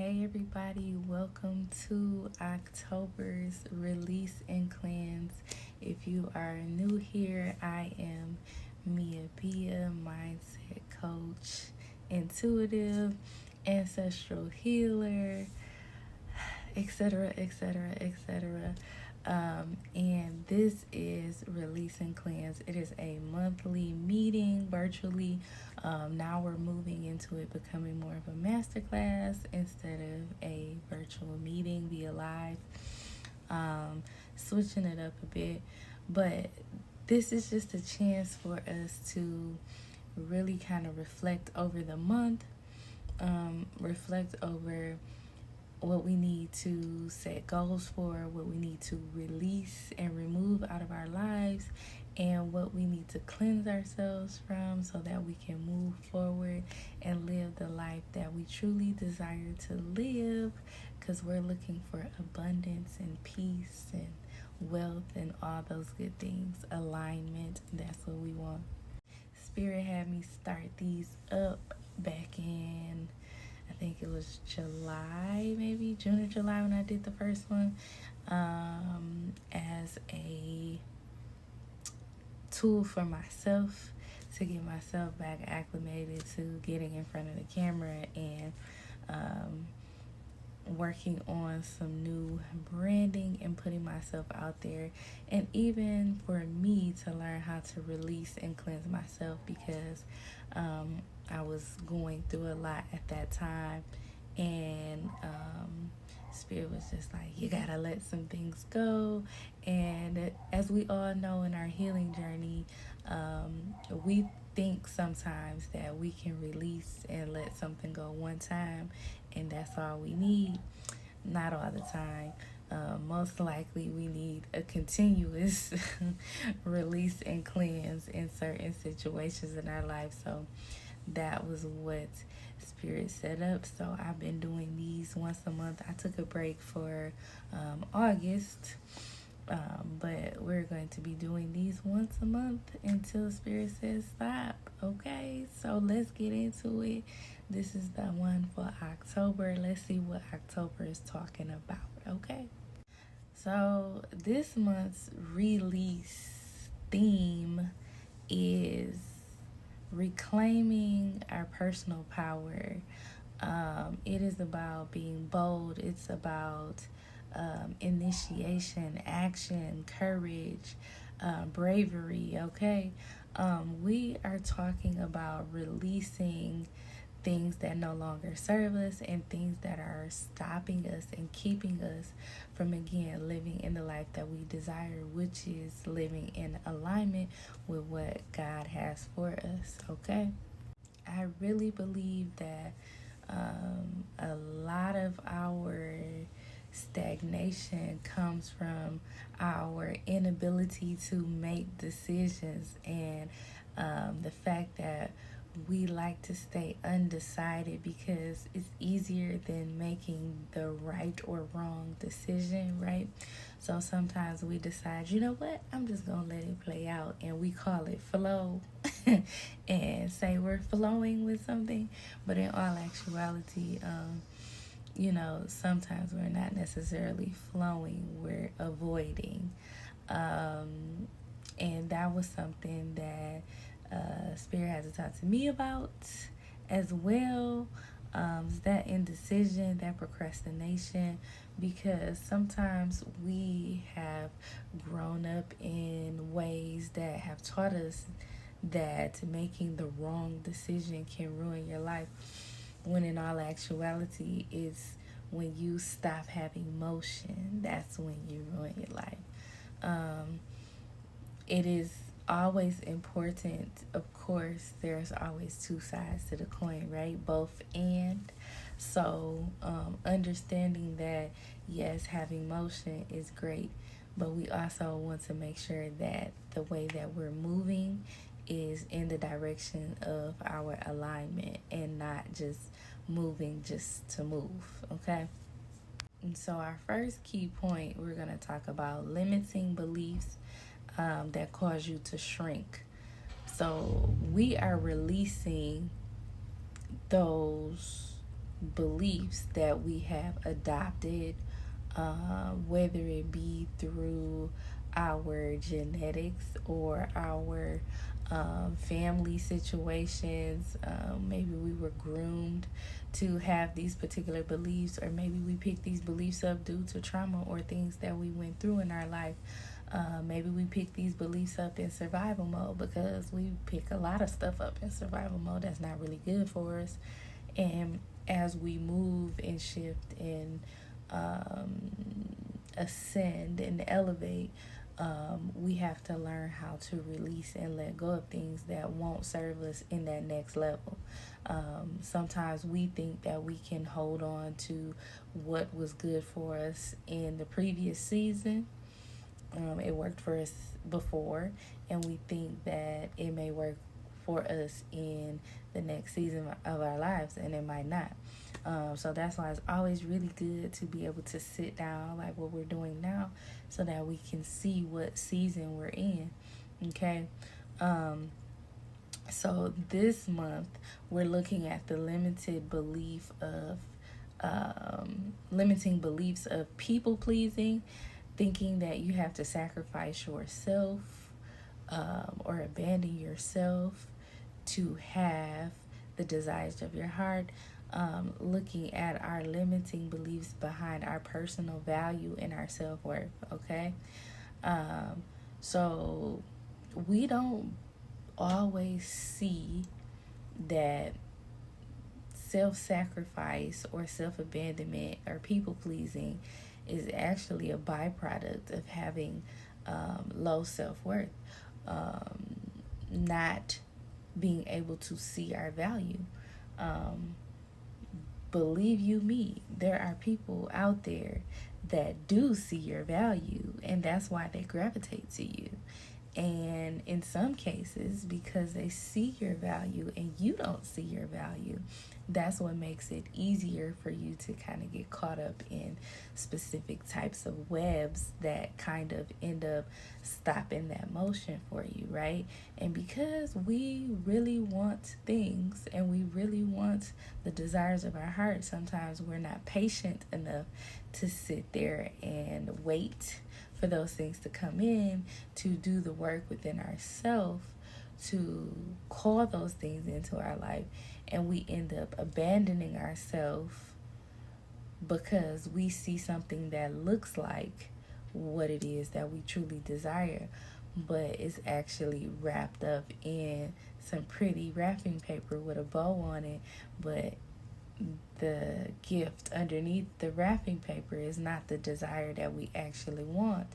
Hey everybody, welcome to October's Release and Cleanse. If you are new here, I am Mia Bia, mindset coach, intuitive, ancestral healer, etc., etc., etc. And this is Release and Cleanse. It is a monthly meeting virtually. Now we're moving into it becoming more of a masterclass instead of a virtual meeting via live. Switching it up a bit, but this is just a chance for us to really kind of reflect over the month, reflect over what we need to set goals for, what we need to release and remove out of our lives, and what we need to cleanse ourselves from so that we can move forward and live the life that we truly desire to live, because we're looking for abundance and peace and wealth and all those good things. Alignment, that's what we want. Spirit had me start these up back in, I think it was July, maybe June or July when I did the first one, as a tool for myself to get myself back acclimated to getting in front of the camera and working on some new branding and putting myself out there, and even for me to learn how to release and cleanse myself, because I was going through a lot at that time, and Spirit was just like, you gotta let some things go. And as we all know in our healing journey, we think sometimes that we can release and let something go one time and that's all we need. Not all the time. Most likely we need a continuous release and cleanse in certain situations in our life. So that was what Spirit set up. So I've been doing these once a month. I took a break for August, but we're going to be doing these once a month until Spirit says stop. Okay, so let's get into it. This is the one for October. Let's see what October is talking about. Okay, so this month's release theme is reclaiming our personal power. It is about being bold. It's about initiation, action, courage, bravery. Okay, we are talking about releasing things that no longer serve us and things that are stopping us and keeping us from, again, living in the life that we desire, which is living in alignment with what God has for us. Okay, I really believe that a lot of our stagnation comes from our inability to make decisions, and the fact that we like to stay undecided because it's easier than making the right or wrong decision, right? So sometimes we decide, you know what, I'm just gonna let it play out, and we call it flow and say we're flowing with something, but in all actuality, sometimes we're not necessarily flowing, we're avoiding. And that was something that Spirit had to talk to me about as well. That indecision, that procrastination, because sometimes we have grown up in ways that have taught us that making the wrong decision can ruin your life, when in all actuality it's when you stop having motion, that's when you ruin your life. It is always important, of course, there's always two sides to the coin, right? Both and. So understanding that, yes, having motion is great, but we also want to make sure that the way that we're moving is in the direction of our alignment and not just moving just to move. Okay, and so our first key point, we're going to talk about limiting beliefs that cause you to shrink. So we are releasing those beliefs that we have adopted, whether it be through our genetics or our family situations. Maybe we were groomed to have these particular beliefs, or maybe we picked these beliefs up due to trauma or things that we went through in our life. Maybe we pick these beliefs up in survival mode, because we pick a lot of stuff up in survival mode that's not really good for us. And as we move and shift and ascend and elevate, we have to learn how to release and let go of things that won't serve us in that next level. Sometimes we think that we can hold on to what was good for us in the previous season. It worked for us before, and we think that it may work for us in the next season of our lives, and it might not. So that's why it's always really good to be able to sit down like what we're doing now, so that we can see what season we're in. Okay. So this month we're looking at the limiting beliefs of people pleasing, thinking that you have to sacrifice yourself, or abandon yourself to have the desires of your heart. Looking at our limiting beliefs behind our personal value and our self-worth. Okay. So we don't always see that self-sacrifice or self-abandonment or people-pleasing is actually a byproduct of having low self-worth, not being able to see our value. Believe you me, there are people out there that do see your value, and that's why they gravitate to you. And in some cases, because they see your value and you don't see your value, that's what makes it easier for you to kind of get caught up in specific types of webs that kind of end up stopping that motion for you, right? And because we really want things and we really want the desires of our heart, sometimes we're not patient enough to sit there and wait for those things to come in, to do the work within ourselves, to call those things into our life. And we end up abandoning ourselves because we see something that looks like what it is that we truly desire, but it's actually wrapped up in some pretty wrapping paper with a bow on it. But the gift underneath the wrapping paper is not the desire that we actually want.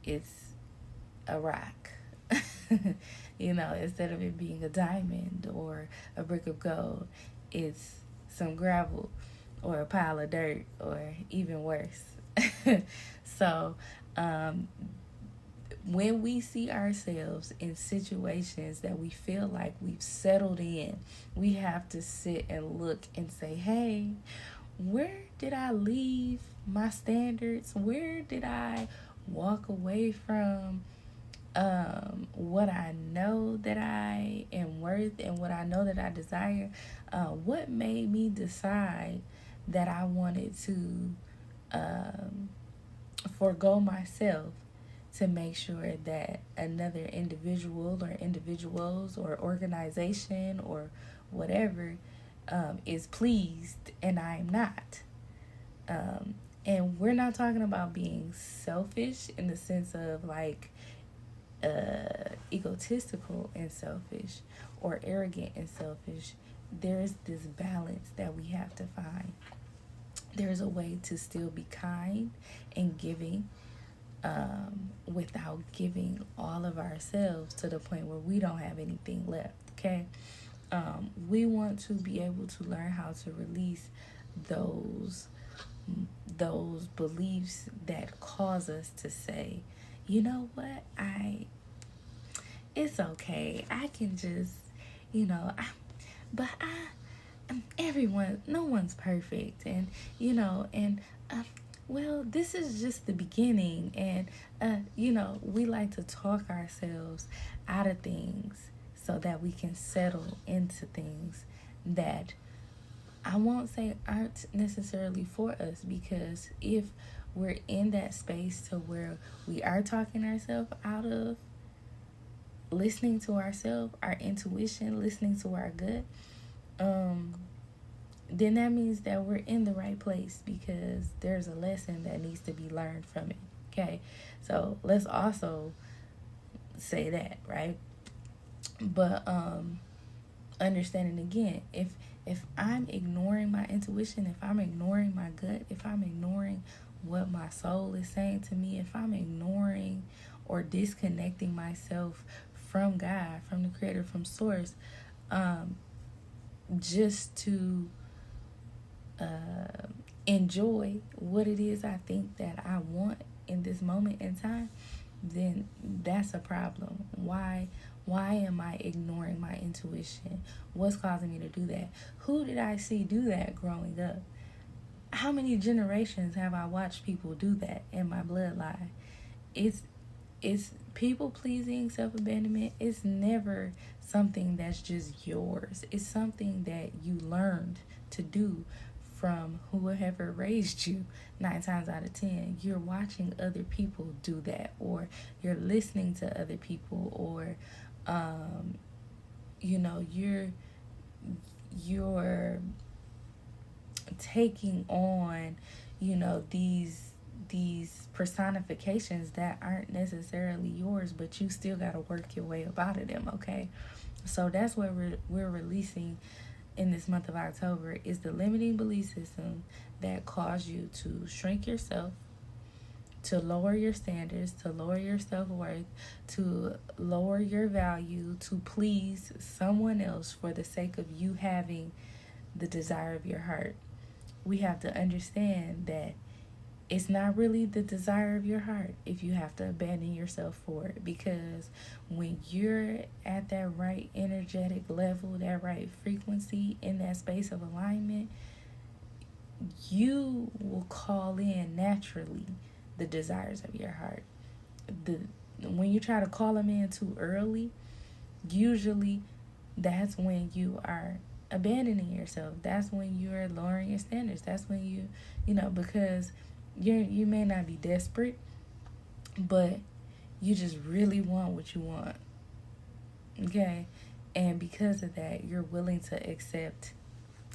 It's a rock. Instead of it being a diamond or a brick of gold, it's some gravel or a pile of dirt, or even worse. So, when we see ourselves in situations that we feel like we've settled in, we have to sit and look and say, hey, where did I leave my standards? Where did I walk away from what I know that I am worth and what I know that I desire? What made me decide that I wanted to forego myself to make sure that another individual or individuals or organization or whatever is pleased and I'm not? And we're not talking about being selfish in the sense of like egotistical and selfish, or arrogant and selfish. There's this balance that we have to find. There's a way to still be kind and giving, without giving all of ourselves to the point where we don't have anything left. Okay. We want to be able to learn how to release those beliefs that cause us to say, you know what, it's okay, I can just, everyone, no one's perfect, and well, this is just the beginning, and we like to talk ourselves out of things so that we can settle into things that I won't say aren't necessarily for us, because if we're in that space to where we are talking ourselves out of listening to ourselves, our intuition, listening to our gut, then that means that we're in the right place, because there's a lesson that needs to be learned from it. Okay, so let's also say that, right? But understanding again, if I'm ignoring my intuition, if I'm ignoring my gut, if I'm ignoring what my soul is saying to me, if I'm ignoring or disconnecting myself from God, from the Creator, from Source, just to enjoy what it is I think that I want in this moment in time, then that's a problem. Why am I ignoring my intuition? What's causing me to do that? Who did I see do that growing up? How many generations have I watched people do that in my bloodline? It's people pleasing, self-abandonment. It's never something that's just yours. It's something that you learned to do from whoever raised you. 9 times out of 10 you're watching other people do that, or you're listening to other people, or you're taking on these personifications that aren't necessarily yours, but you still got to work your way up out of them. Okay, so that's what we're releasing in this month of October, is the limiting belief system that cause you to shrink yourself, to lower your standards, to lower your self-worth, to lower your value, to please someone else for the sake of you having the desire of your heart. We have to understand that it's not really the desire of your heart if you have to abandon yourself for it, because when you're at that right energetic level, that right frequency, in that space of alignment, you will call in naturally the desires of your heart. When you try to call them in too early, usually that's when you are abandoning yourself. That's when you are lowering your standards. That's when because you may not be desperate, but you just really want what you want. Okay? And because of that, you're willing to accept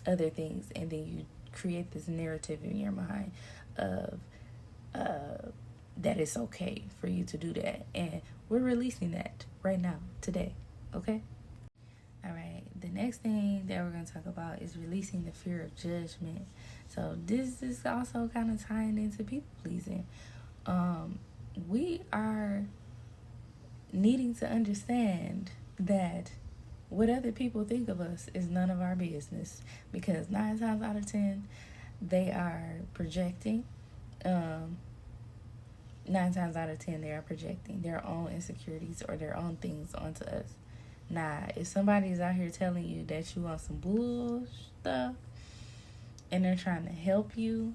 other things, and then you create this narrative in your mind of that it's okay for you to do that. And we're releasing that right now, today. Okay? All right, the next thing that we're going to talk about is releasing the fear of judgment. So this is also kind of tying into people pleasing. We are needing to understand that what other people think of us is none of our business, because 9 times out of 10 they are projecting. 9 times out of 10 they are projecting their own insecurities or their own things onto us. Nah, if somebody's out here telling you that you want some bull stuff, and they're trying to help you,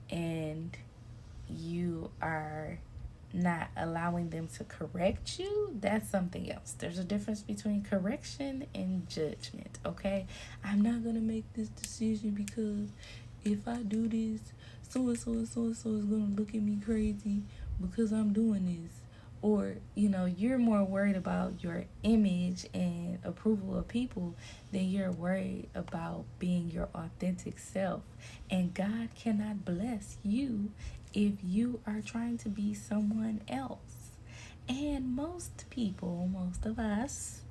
and you are not allowing them to correct you, that's something else. There's a difference between correction and judgment, okay? I'm not going to make this decision because if I do this, so-and-so and so-and-so is going to look at me crazy because I'm doing this. Or, you're more worried about your image and approval of people than you're worried about being your authentic self. And God cannot bless you if you are trying to be someone else. And most people, most of us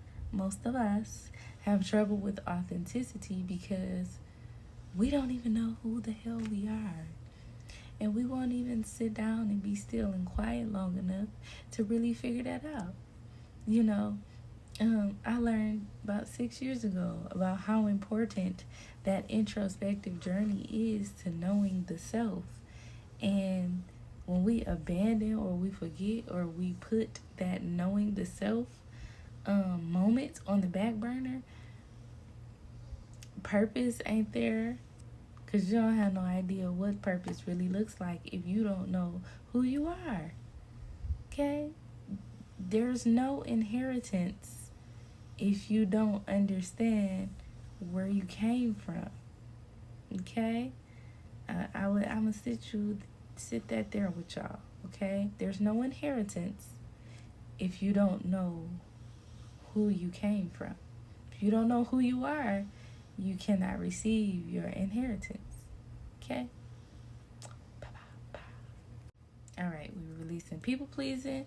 have trouble with authenticity because we don't even know who the hell we are. And we won't even sit down and be still and quiet long enough to really figure that out. I learned about 6 years ago about how important that introspective journey is to knowing the self. And when we abandon or we forget or we put that knowing the self moment on the back burner, purpose ain't there. Because you don't have no idea what purpose really looks like if you don't know who you are. Okay? There's no inheritance if you don't understand where you came from. Okay? I'm going to sit that there with y'all. Okay? There's no inheritance if you don't know who you came from. If you don't know who you are, you cannot receive your inheritance. Okay? All right, we're releasing people pleasing,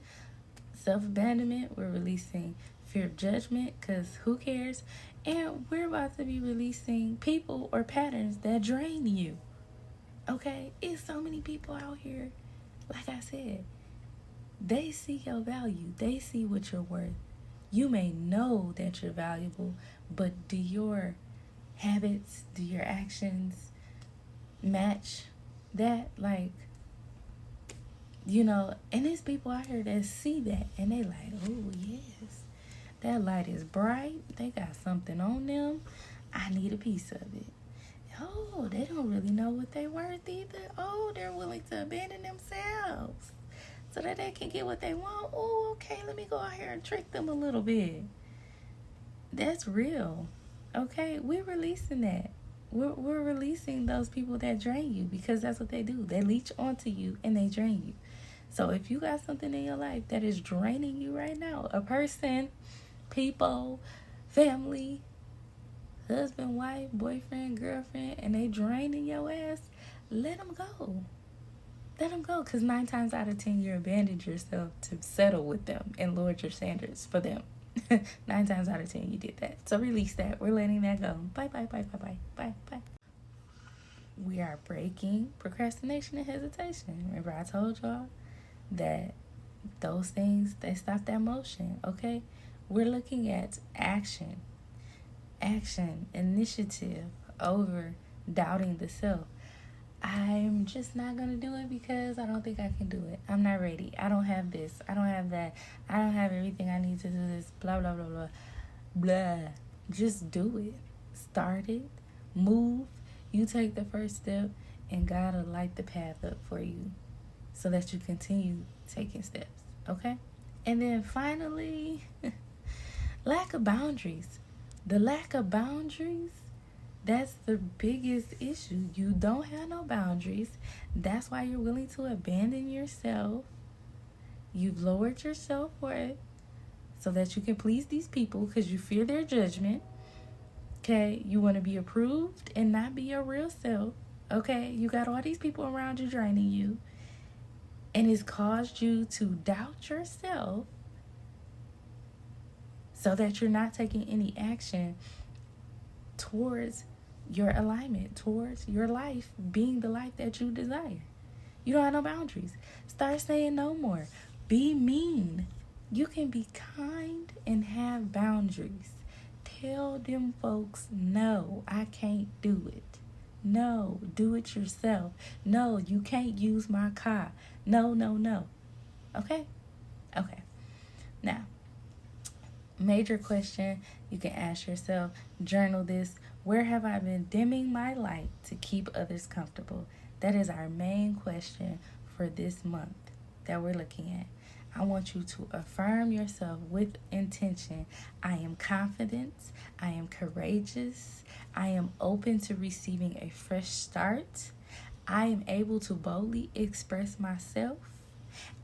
self abandonment. We're releasing fear of judgment, because who cares? And we're about to be releasing people or patterns that drain you. Okay? It's so many people out here, like I said, they see your value, they see what you're worth. You may know that you're valuable, but do your habits, do your actions match that? Like, and there's people out here that see that and they like, oh yes, that light is bright, they got something on them, I need a piece of it. Oh, they don't really know what they're worth either. Oh, they're willing to abandon themselves so that they can get what they want. Oh, okay, let me go out here and trick them a little bit. That's real. Okay, we're releasing that. We're releasing those people that drain you, because that's what they do. They leech onto you and they drain you. So if you got something in your life that is draining you right now, a person, people, family, husband, wife, boyfriend, girlfriend, and they draining your ass, let them go. Let them go, because 9 times out of 10, you abandoned yourself to settle with them and lowered your standards for them. 9 times out of 10, you did that. So release that. We're letting that go. Bye, bye, bye, bye, bye, bye, bye. We are breaking procrastination and hesitation. Remember, I told y'all that those things, they stop that motion, okay? We're looking at action, initiative over doubting the self. I'm just not going to do it because I don't think I can do it. I'm not ready. I don't have this. I don't have that. I don't have everything I need to do this. Blah, blah, blah, blah. Blah. Just do it. Start it. Move. You take the first step, and God will light the path up for you so that you continue taking steps. Okay? And then finally, lack of boundaries. The lack of boundaries, that's the biggest issue. You don't have no boundaries. That's why you're willing to abandon yourself. You've lowered your self-worth so that you can please these people because you fear their judgment. Okay? You want to be approved and not be your real self. Okay? You got all these people around you draining you. And it's caused you to doubt yourself so that you're not taking any action towards your alignment, towards your life being the life that you desire. You don't have no boundaries. Start saying no more. Be mean. You can be kind and have boundaries. Tell them folks, no, I can't do it. No, do it yourself. No, you can't use my car. No, no, no. Okay? Okay. Now, major question you can ask yourself, journal this. Where have I been dimming my light to keep others comfortable? That is our main question for this month that we're looking at. I want you to affirm yourself with intention. I am confident. I am courageous. I am open to receiving a fresh start. I am able to boldly express myself.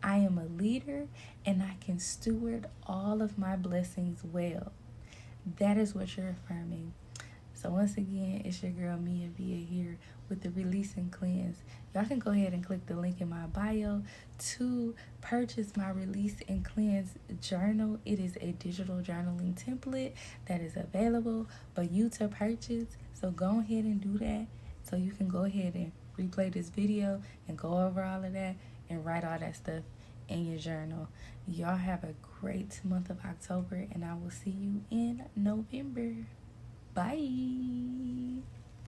I am a leader and I can steward all of my blessings well. That is what you're affirming. So once again, it's your girl Mia Via here with the Release and Cleanse. Y'all can go ahead and click the link in my bio to purchase my Release and Cleanse journal. It is a digital journaling template that is available for you to purchase. So go ahead and do that so you can go ahead and replay this video and go over all of that and write all that stuff in your journal. Y'all have a great month of October, and I will see you in November. Bye.